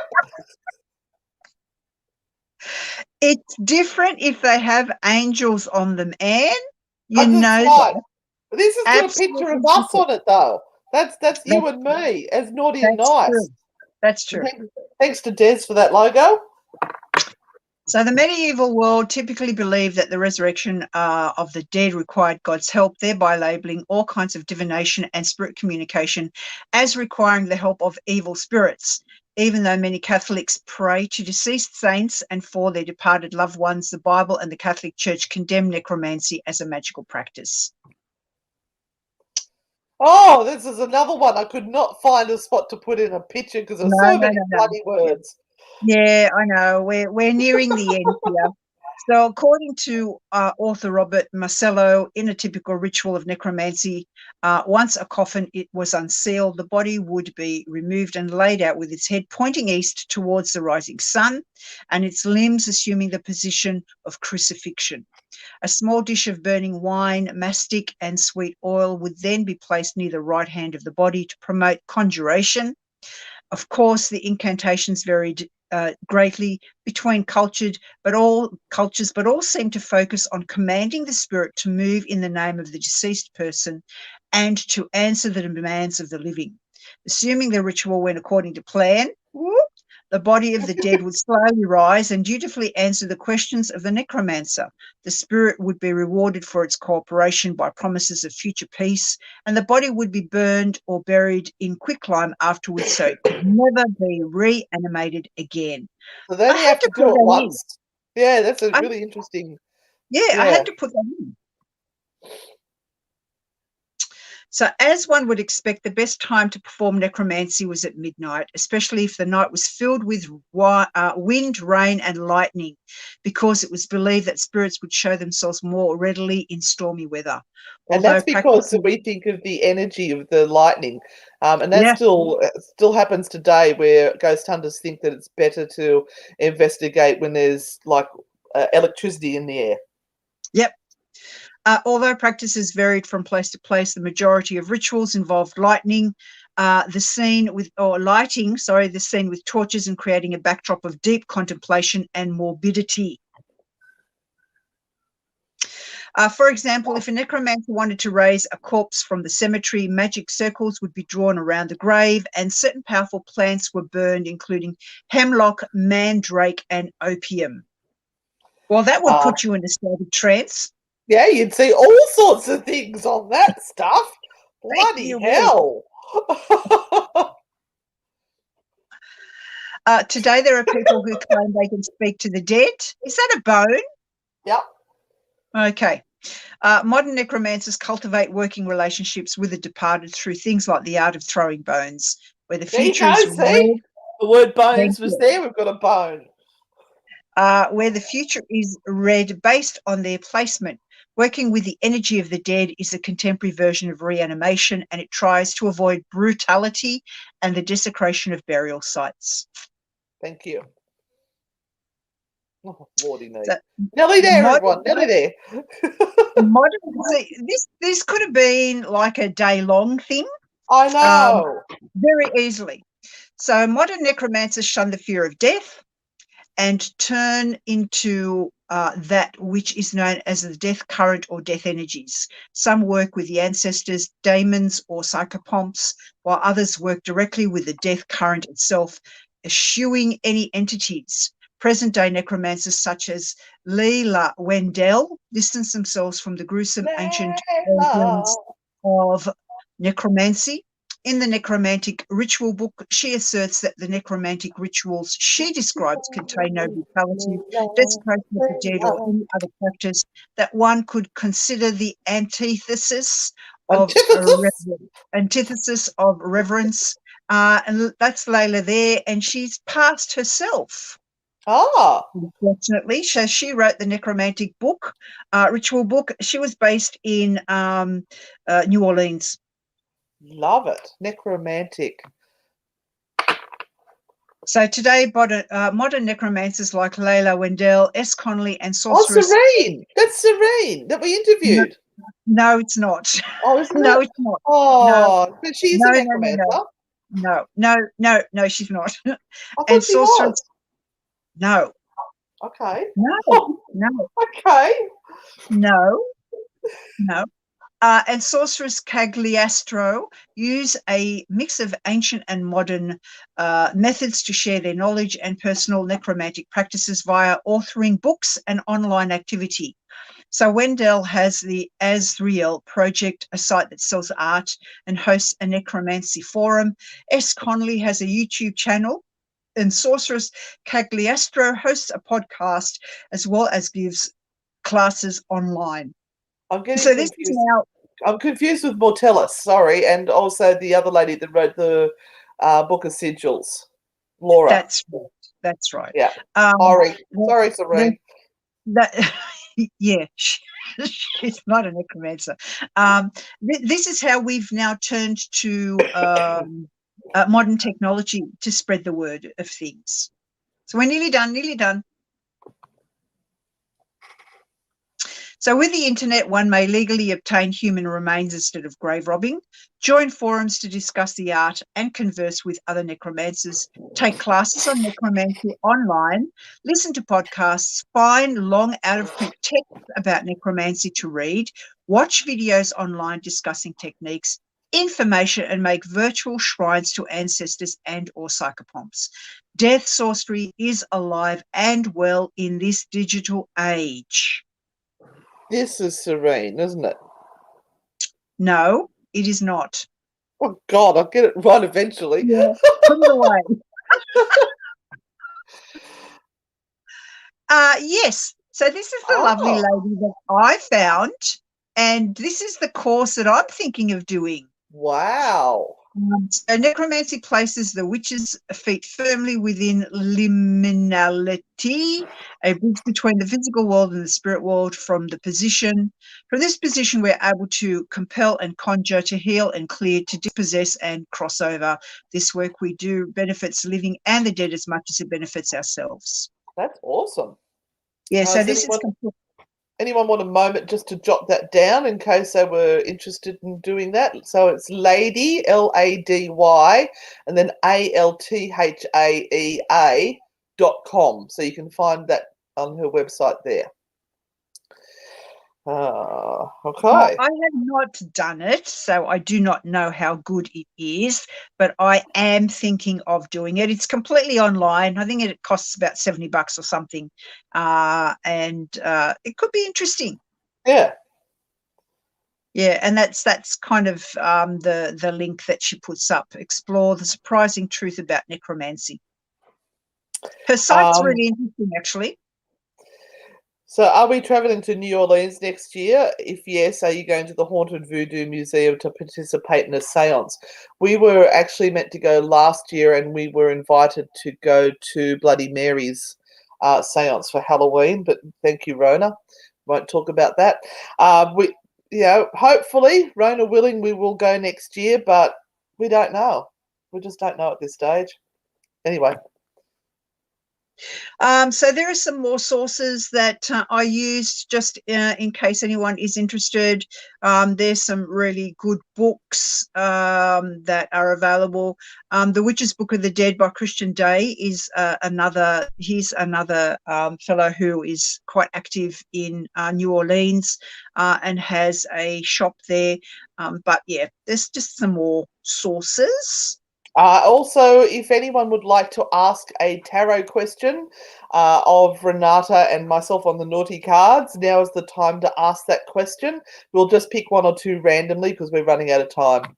[SPEAKER 2] It's different if they have angels on them, Anne. You
[SPEAKER 1] That's
[SPEAKER 2] know
[SPEAKER 1] right.
[SPEAKER 2] that.
[SPEAKER 1] This has got a picture of us on it, though. That's you and me, as naughty and nice.
[SPEAKER 2] True. That's true.
[SPEAKER 1] Thanks to Des for that logo.
[SPEAKER 2] So the medieval world typically believed that the resurrection of the dead required God's help, thereby labeling all kinds of divination and spirit communication as requiring the help of evil spirits. Even though many Catholics pray to deceased saints and for their departed loved ones, the Bible and the Catholic Church condemn necromancy as a magical practice.
[SPEAKER 1] Oh, this is another one. I could not find a spot to put in a picture because there's so many bloody words.
[SPEAKER 2] Yeah, I know. We're nearing the end here. So according to author Robert Marcello, in a typical ritual of necromancy, once a coffin was unsealed, the body would be removed and laid out with its head pointing east towards the rising sun and its limbs assuming the position of crucifixion. A small dish of burning wine, mastic, and sweet oil would then be placed near the right hand of the body to promote conjuration. Of course, the incantations varied greatly between cultures, but all seem to focus on commanding the spirit to move in the name of the deceased person and to answer the demands of the living. Assuming the ritual went according to plan, the body of the dead would slowly rise and dutifully answer the questions of the necromancer. The spirit would be rewarded for its cooperation by promises of future peace, and the body would be burned or buried in quicklime afterwards so it could never be reanimated again.
[SPEAKER 1] So then you have to do it once. Yeah, that's a really interesting.
[SPEAKER 2] Yeah, I had to put that in. So as one would expect, the best time to perform necromancy was at midnight, especially if the night was filled with wind, rain, and lightning, because it was believed that spirits would show themselves more readily in stormy weather.
[SPEAKER 1] And that's because we think of the energy of the lightning. And that still happens today, where ghost hunters think that it's better to investigate when there's like electricity in the air.
[SPEAKER 2] Yep. Although practices varied from place to place, the majority of rituals involved lighting the scene with torches and creating a backdrop of deep contemplation and morbidity. For example, if a necromancer wanted to raise a corpse from the cemetery, magic circles would be drawn around the grave and certain powerful plants were burned, including hemlock, mandrake, and opium. Well, that would put you in a state of trance.
[SPEAKER 1] Yeah, you'd see all sorts of things on that stuff. Bloody hell.
[SPEAKER 2] Today there are people who claim they can speak to the dead. Is that a bone?
[SPEAKER 1] Yep.
[SPEAKER 2] Okay. Modern necromancers cultivate working relationships with the departed through things like the art of throwing bones, where the future is read.
[SPEAKER 1] The word bones was there. We've got a bone.
[SPEAKER 2] Where the future is read based on their placement. Working with the energy of the dead is a contemporary version of reanimation, and it tries to avoid brutality and the desecration of burial sites.
[SPEAKER 1] Thank you. Oh, Lordy me. Nearly there, everyone. Nearly there.
[SPEAKER 2] This could have been like a day-long thing.
[SPEAKER 1] I know.
[SPEAKER 2] Very easily. So modern necromancers shun the fear of death and turn into that which is known as the death current or death energies. Some work with the ancestors, daemons, or psychopomps, while others work directly with the death current itself, eschewing any entities. Present-day necromancers such as Leila Wendell distance themselves from the gruesome ancient origins of necromancy. In the Necromantic ritual book, she asserts that the necromantic rituals she describes contain no brutality, desecration of the dead, or any other practice that one could consider the antithesis of reverence. And that's Layla there, and she's passed herself. Unfortunately, so she wrote the Necromantic book, ritual book. She was based in New Orleans.
[SPEAKER 1] Love it. Necromantic.
[SPEAKER 2] So today, modern necromancers like Layla Wendell, S. Connolly, and sorceress.
[SPEAKER 1] Oh, Serene. That's Serene that we interviewed.
[SPEAKER 2] No, it's not.
[SPEAKER 1] Oh, isn't
[SPEAKER 2] no,
[SPEAKER 1] it?
[SPEAKER 2] it's not.
[SPEAKER 1] Oh,
[SPEAKER 2] no.
[SPEAKER 1] but she's a necromancer.
[SPEAKER 2] No, she's not.
[SPEAKER 1] I thought she was.
[SPEAKER 2] No.
[SPEAKER 1] Okay.
[SPEAKER 2] No.
[SPEAKER 1] Okay.
[SPEAKER 2] No. And sorceress Cagliostro use a mix of ancient and modern methods to share their knowledge and personal necromantic practices via authoring books and online activity. So Wendell has the Asriel Project, a site that sells art and hosts a necromancy forum. S. Connolly has a YouTube channel, and sorceress Cagliostro hosts a podcast as well as gives classes online.
[SPEAKER 1] I'm confused with Mortellus, sorry, and also the other lady that wrote the book of sigils, Laura.
[SPEAKER 2] That's right.
[SPEAKER 1] Yeah. Sorry, Serene.
[SPEAKER 2] Yeah, she's not a necromancer. This is how we've now turned to modern technology to spread the word of things. So we're nearly done. So with the internet, one may legally obtain human remains instead of grave robbing, join forums to discuss the art and converse with other necromancers, take classes on necromancy online, listen to podcasts, find long out-of-print texts about necromancy to read, watch videos online discussing techniques, information, and make virtual shrines to ancestors and or psychopomps. Death sorcery is alive and well in this digital age.
[SPEAKER 1] This is Serene, isn't it?
[SPEAKER 2] No, it is not.
[SPEAKER 1] Oh, God, I'll get it right eventually.
[SPEAKER 2] Yeah, put it away. Yes. So this is the lovely lady that I found, and this is the course that I'm thinking of doing.
[SPEAKER 1] Wow.
[SPEAKER 2] So necromancy places the witch's feet firmly within liminality, a bridge between the physical world and the spirit world. From this position, we're able to compel and conjure, to heal and clear, to dispossess and cross over. This work we do benefits living and the dead as much as it benefits ourselves.
[SPEAKER 1] That's awesome.
[SPEAKER 2] Yeah, so this is complete.
[SPEAKER 1] Anyone want a moment just to jot that down in case they were interested in doing that? So it's Lady, Lady, and then ALTHAEA.com. So you can find that on her website there. Okay.
[SPEAKER 2] I have not done it, so I do not know how good it is, but I am thinking of doing it. It's completely online. I think it costs about $70 or something, and it could be interesting.
[SPEAKER 1] Yeah.
[SPEAKER 2] Yeah, and that's kind of the link that she puts up. Explore the surprising truth about necromancy. Her site's really interesting, actually.
[SPEAKER 1] So are we travelling to New Orleans next year? If yes, are you going to the Haunted Voodoo Museum to participate in a seance? We were actually meant to go last year, and we were invited to go to Bloody Mary's seance for Halloween, but thank you, Rona. Won't talk about that. Hopefully, Rona willing, we will go next year, but we don't know. We just don't know at this stage. Anyway.
[SPEAKER 2] So there are some more sources that I used just in case anyone is interested. There's some really good books that are available. The Witch's Book of the Dead by Christian Day is he's another fellow who is quite active in New Orleans and has a shop there. But yeah, there's just some more sources.
[SPEAKER 1] Also, if anyone would like to ask a tarot question of Renata and myself on the naughty cards, now is the time to ask that question. We'll just pick one or two randomly because we're running out of time.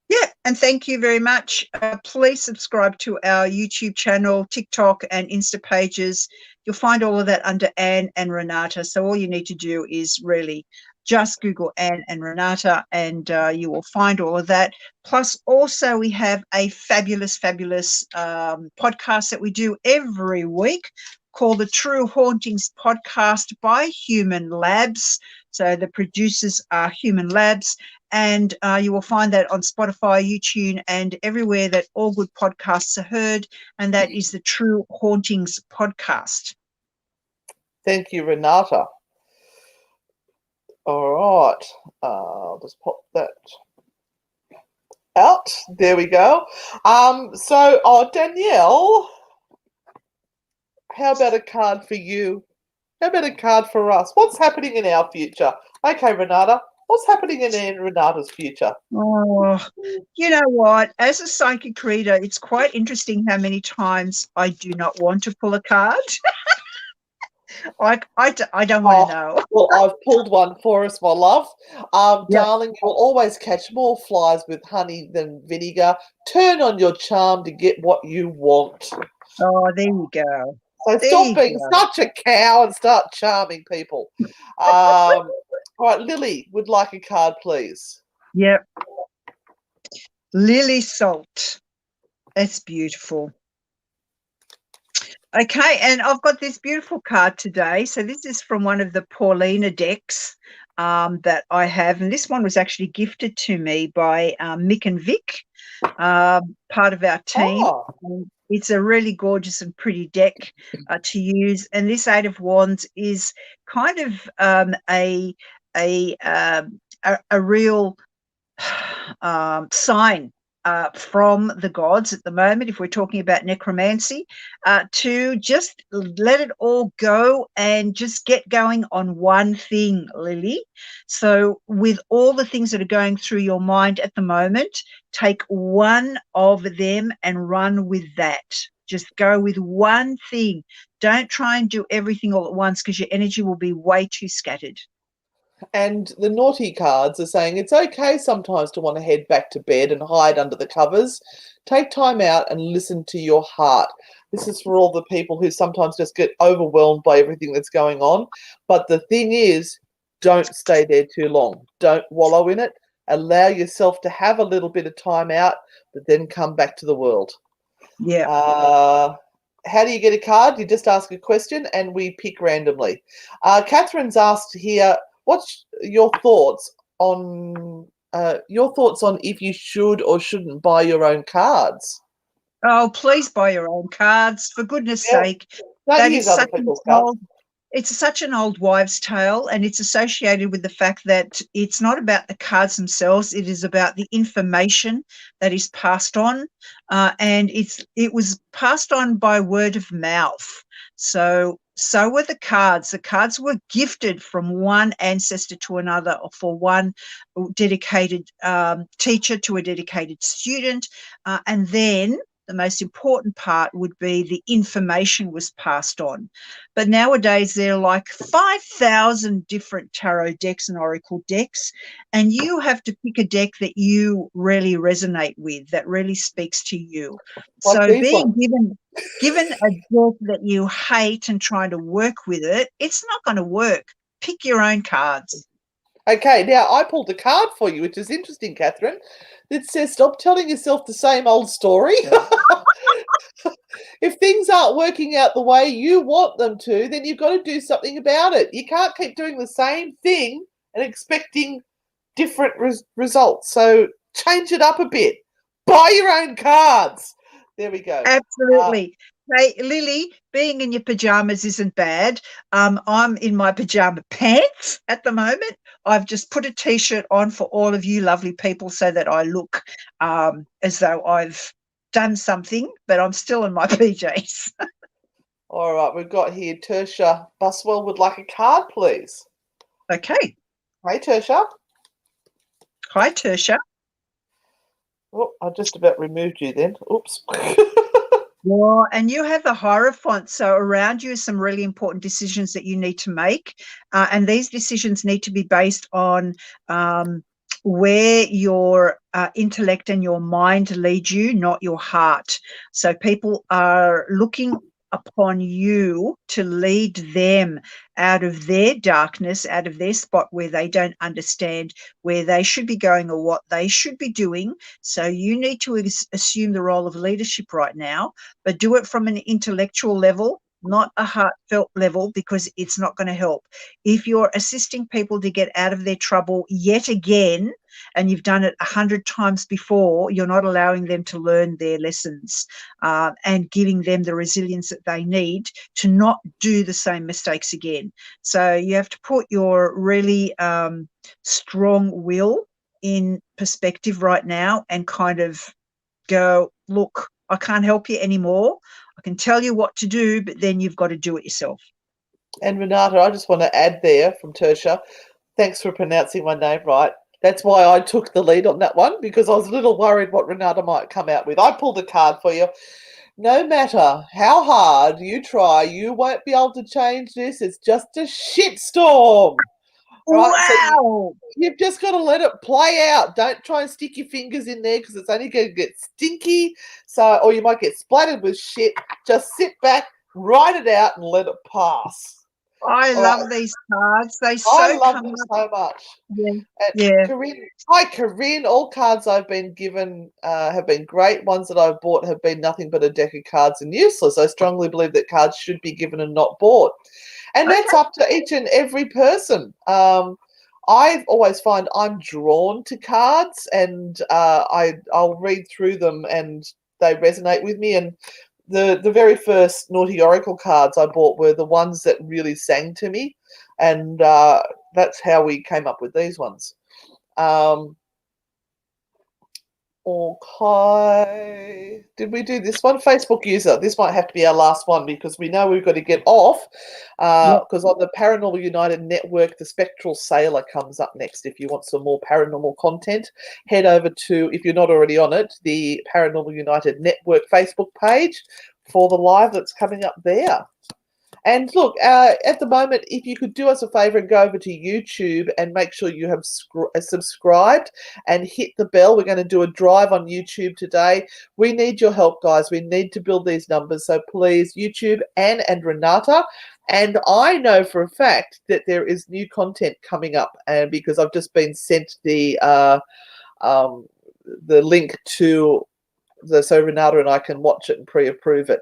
[SPEAKER 2] Yeah, and thank you very much. Please subscribe to our YouTube channel, TikTok, and Insta pages. You'll find all of that under Anne and Renata. So all you need to do is really just Google Anne and Renata, and you will find all of that. Plus, also, we have a fabulous podcast that we do every week called the True Hauntings Podcast by Human Labs. So the producers are Human Labs, and you will find that on Spotify, YouTube, and everywhere that all good podcasts are heard, and that is the True Hauntings Podcast.
[SPEAKER 1] Thank you, Renata. All right, I'll just pop that out. There we go. Danielle, how about a card for you? How about a card for us? What's happening in our future? Okay, Renata, what's happening in Renata's future?
[SPEAKER 2] Oh, you know what? As a psychic reader, it's quite interesting how many times I do not want to pull a card. I don't want to know.
[SPEAKER 1] Well, I've pulled one for us, my love.
[SPEAKER 2] Yep.
[SPEAKER 1] Darling, you'll always catch more flies with honey than vinegar. Turn on your charm to get what you want.
[SPEAKER 2] Oh, there you go.
[SPEAKER 1] So stop being such a cow and start charming people. All right, Lily would like a card, please.
[SPEAKER 2] Yep. Lily Salt. That's beautiful. Okay, and I've got this beautiful card today. So this is from one of the Paulina decks that I have. And this one was actually gifted to me by Mick and Vic, part of our team.
[SPEAKER 1] Oh.
[SPEAKER 2] It's a really gorgeous and pretty deck to use. And this Eight of Wands is kind of a real sign from the gods at the moment, if we're talking about necromancy, to just let it all go and just get going on one thing, Lily. So with all the things that are going through your mind at the moment, take one of them and run with that. Just go with one thing. Don't try and do everything all at once because your energy will be way too scattered.
[SPEAKER 1] And the naughty cards are saying it's okay sometimes to want to head back to bed and hide under the covers. Take time out and listen to your heart. This is for all the people who sometimes just get overwhelmed by everything that's going on. But the thing is, don't stay there too long. Don't wallow in it. Allow yourself to have a little bit of time out, but then come back to the world.
[SPEAKER 2] Yeah.
[SPEAKER 1] How do you get a card? You just ask a question and we pick randomly. Catherine's asked here, what's your thoughts on if you should or shouldn't buy your own cards?
[SPEAKER 2] Oh, please buy your own cards, for goodness sake. That is such it's such an old wives' tale, and it's associated with the fact that it's not about the cards themselves. It is about the information that is passed on, and it was passed on by word of mouth. So were the cards. The cards were gifted from one ancestor to another, or for one dedicated teacher to a dedicated student, and then the most important part would be the information was passed on. But nowadays there are like 5,000 different tarot decks and oracle decks, and you have to pick a deck that you really resonate with, that really speaks to you. Like so being given a deck that you hate and trying to work with it, it's not going to work. Pick your own cards.
[SPEAKER 1] Okay, now I pulled a card for you, which is interesting, Catherine. It says, stop telling yourself the same old story. If things aren't working out the way you want them to, then you've got to do something about it. You can't keep doing the same thing and expecting different results. So change it up a bit. Buy your own cards. There we go.
[SPEAKER 2] Absolutely. Hey, Lily, being in your pajamas isn't bad. I'm in my pajama pants at the moment. I've just put a T-shirt on for all of you lovely people so that I look as though I've done something, but I'm still in my PJs.
[SPEAKER 1] All right, we've got here Tertia Buswell would like a card, please.
[SPEAKER 2] Okay.
[SPEAKER 1] Hey, Tertia.
[SPEAKER 2] Hi, Tertia.
[SPEAKER 1] Oh, I just about removed you then. Oops.
[SPEAKER 2] Well, and you have the Hierophant, so around you are some really important decisions that you need to make, and these decisions need to be based on where your intellect and your mind lead you, not your heart. So people are looking upon you to lead them out of their darkness, out of their spot where they don't understand where they should be going or what they should be doing. So you need to assume the role of leadership right now, but do it from an intellectual level, not a heartfelt level, because it's not going to help. If you're assisting people to get out of their trouble yet again, and you've done it 100 times before, you're not allowing them to learn their lessons and giving them the resilience that they need to not do the same mistakes again. So you have to put your really strong will in perspective right now and kind of go, look, I can't help you anymore. I can tell you what to do, but then you've got to do it yourself.
[SPEAKER 1] And Renata, I just want to add there from Tertia, thanks for pronouncing my name right. That's why I took the lead on that one, because I was a little worried what Renata might come out with. I pulled a card for you. No matter how hard you try, you won't be able to change this. It's just a shitstorm. Right?
[SPEAKER 2] Wow.
[SPEAKER 1] So you've just got to let it play out. Don't try and stick your fingers in there because it's only going to get stinky. Or you might get splattered with shit. Just sit back, write it out, and let it pass.
[SPEAKER 2] I love these cards. They
[SPEAKER 1] I love them so much.
[SPEAKER 2] Yeah. Yeah.
[SPEAKER 1] Corinne, hi, Corinne. All cards I've been given have been great. Ones that I've bought have been nothing but a deck of cards and useless. I strongly believe that cards should be given and not bought. And that's up to each and every person. I've always find I'm drawn to cards, and I'll read through them, and they resonate with me. And the very first Naughty Oracle cards I bought were the ones that really sang to me, and that's how we came up with these ones. Okay. Did we do this one? Facebook user. This might have to be our last one because we know we've got to get off. Because on the Paranormal United Network, the Spectral Sailor comes up next. If you want some more paranormal content, head over to, if you're not already on it, the Paranormal United Network Facebook page for the live that's coming up there. And look, at the moment, if you could do us a favor and go over to YouTube and make sure you have subscribed and hit the bell. We're going to do a drive on YouTube today. We need your help, guys. We need to build these numbers. So please, YouTube and Renata. And I know for a fact that there is new content coming up, and because I've just been sent the link to so Renata and I can watch it and pre-approve it.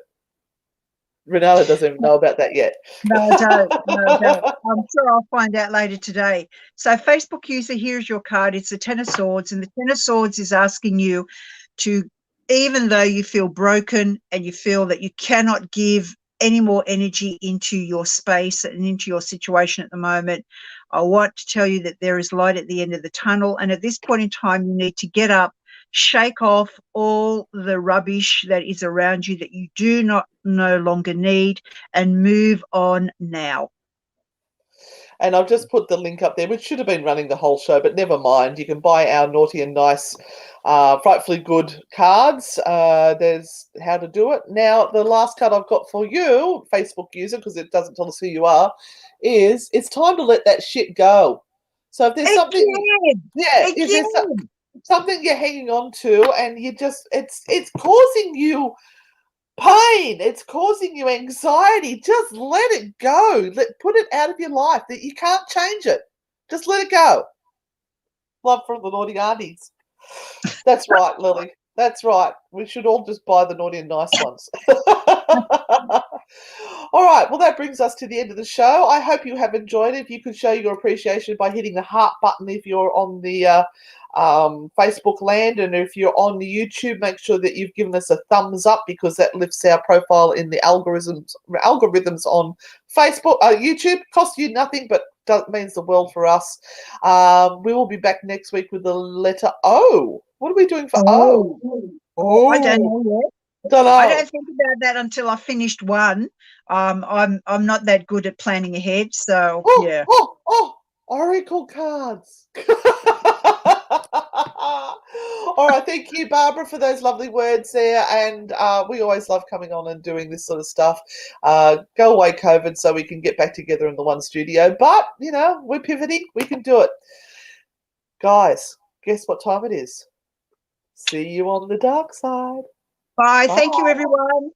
[SPEAKER 1] Renata doesn't even know about that yet.
[SPEAKER 2] No, I don't. I'm sure I'll find out later today. So Facebook user, here's your card. It's the Ten of Swords, and the Ten of Swords is asking you to, even though you feel broken and you feel that you cannot give any more energy into your space and into your situation at the moment, I want to tell you that there is light at the end of the tunnel. And at this point in time, you need to get up, shake off all the rubbish that is around you that you do not no longer need, and move on now.
[SPEAKER 1] And I've just put the link up there, which should have been running the whole show, but never mind. You can buy our Naughty and Nice Frightfully Good cards. There's how to do it. Now, the last card I've got for you, Facebook user, because it doesn't tell us who you are, is it's time to let that shit go. So if there's something... if there's something you're hanging on to and you just... It's causing you pain, it's causing you anxiety, just let it go. Put it out of your life. That you can't change it. Just let it go. Love from the Naughty Aunties. That's right, Lily. That's right. We should all just buy the Naughty and Nice ones. All right. Well, that brings us to the end of the show. I hope you have enjoyed it. If you could show your appreciation by hitting the heart button if you're on the Facebook land, and if you're on the YouTube, make sure that you've given us a thumbs up because that lifts our profile in the algorithms on Facebook, YouTube. Costs you nothing, but means the world for us. We will be back next week with the letter O. What are we doing for O?
[SPEAKER 2] Oh, I don't know yet.
[SPEAKER 1] Don't know.
[SPEAKER 2] I don't think about that until I finished one. I'm not that good at planning ahead, so yeah.
[SPEAKER 1] Oracle cards. All right, thank you, Barbara, for those lovely words there. And we always love coming on and doing this sort of stuff. Go away, COVID, so we can get back together in the one studio. But, you know, we're pivoting. We can do it. Guys, guess what time it is? See you on the dark side.
[SPEAKER 2] Bye. Thank you, everyone.